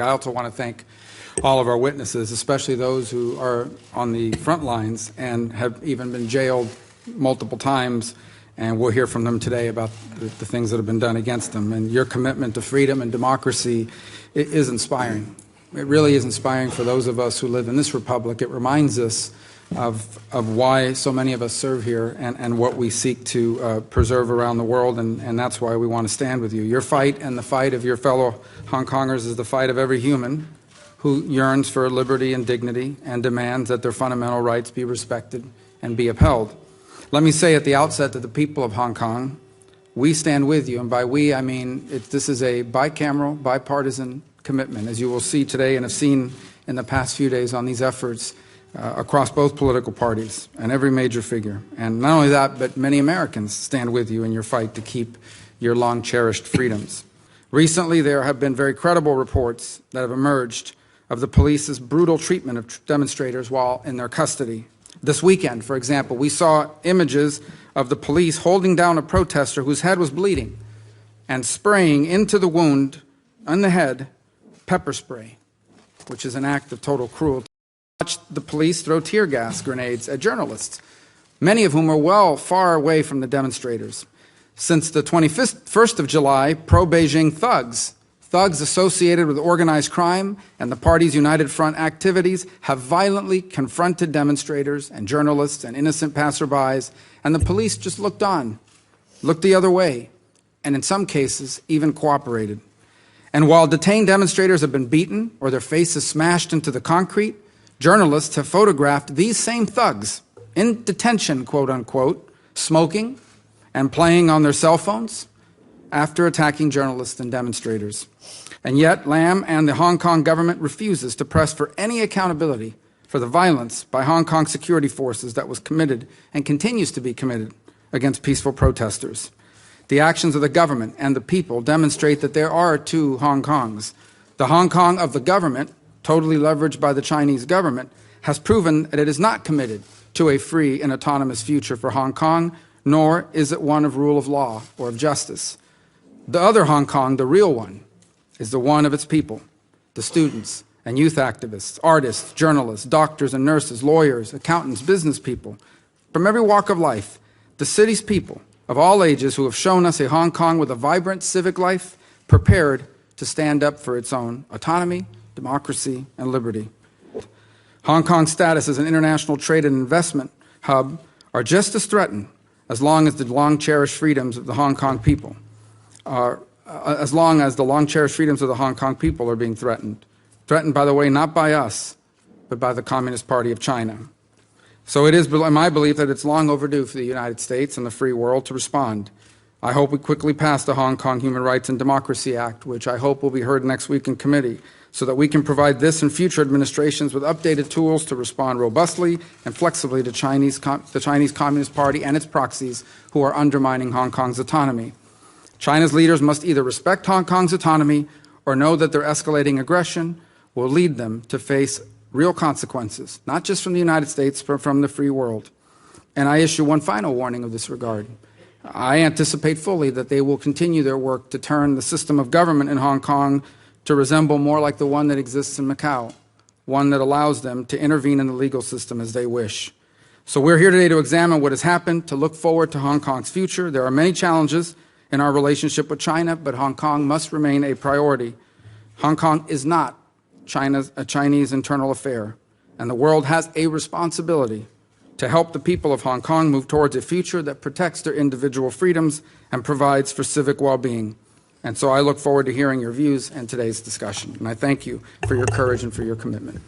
I also want to thank all of our witnesses, especially those who are on the front lines and have even been jailed multiple times, and we'll hear from them today about the things that have been done against them. And your commitment to freedom and democracy is inspiring. It really is inspiring for those of us who live in this republic. It reminds us of why so many of us serve here and what we seek to preserve around the world, and that's why we want to stand with you. Your fight and the fight of your fellow Hong Kongers is the fight of every human who yearns for liberty and dignity and demands that their fundamental rights be respected and be upheld. Let me say at the outset to the people of Hong Kong, we stand with you, and by we I mean this is a bicameral, bipartisan commitment, as you will see today and have seen in the past few days on these efforts across both political parties and every major figure. And not only that, but many Americans stand with you in your fight to keep your long-cherished freedoms. Recently, there have been very credible reports that have emerged of the police's brutal treatment of demonstrators while in their custody. This weekend, for example, we saw images of the police holding down a protester whose head was bleeding and spraying into the wound on the head pepper spray, which is an act of total cruelty. Watched the police throw tear gas grenades at journalists, many of whom were far away from the demonstrators. Since the 21st of July, pro-Beijing thugs associated with organized crime and the party's United Front activities have violently confronted demonstrators and journalists and innocent passerbys, and the police just looked on, looked the other way, and in some cases even cooperated. And while detained demonstrators have been beaten or their faces smashed into the concrete, journalists have photographed these same thugs in detention, quote unquote, smoking and playing on their cell phones after attacking journalists and demonstrators. And yet, Lam and the Hong Kong government refuses to press for any accountability for the violence by Hong Kong security forces that was committed and continues to be committed against peaceful protesters. The actions of the government and the people demonstrate that there are two Hong Kongs. The Hong Kong of the government, totally leveraged by the Chinese government, has proven that it is not committed to a free and autonomous future for Hong Kong, nor is it one of rule of law or of justice. The other Hong Kong, the real one, is the one of its people, the students and youth activists, artists, journalists, doctors and nurses, lawyers, accountants, business people, from every walk of life, the city's people of all ages who have shown us a Hong Kong with a vibrant civic life, prepared to stand up for its own autonomy, democracy, and liberty. Hong Kong's status as an international trade and investment hub are just as threatened as long as the long-cherished freedoms of the Hong Kong people are being threatened. Threatened, by the way, not by us, but by the Communist Party of China. So it is my belief that it's long overdue for the United States and the free world to respond. I hope we quickly pass the Hong Kong Human Rights and Democracy Act, which I hope will be heard next week in committee, so that we can provide this and future administrations with updated tools to respond robustly and flexibly to the Chinese Communist Party and its proxies who are undermining Hong Kong's autonomy. China's leaders must either respect Hong Kong's autonomy or know that their escalating aggression will lead them to face real consequences, not just from the United States, but from the free world. And I issue one final warning of this regard. I anticipate fully that they will continue their work to turn the system of government in Hong Kong to resemble more like the one that exists in Macau, one that allows them to intervene in the legal system as they wish. So we're here today to examine what has happened, to look forward to Hong Kong's future. There are many challenges in our relationship with China, but Hong Kong must remain a priority. Hong Kong is not a Chinese internal affair, and the world has a responsibility to help the people of Hong Kong move towards a future that protects their individual freedoms and provides for civic well-being. And so I look forward to hearing your views and today's discussion. And I thank you for your courage and for your commitment.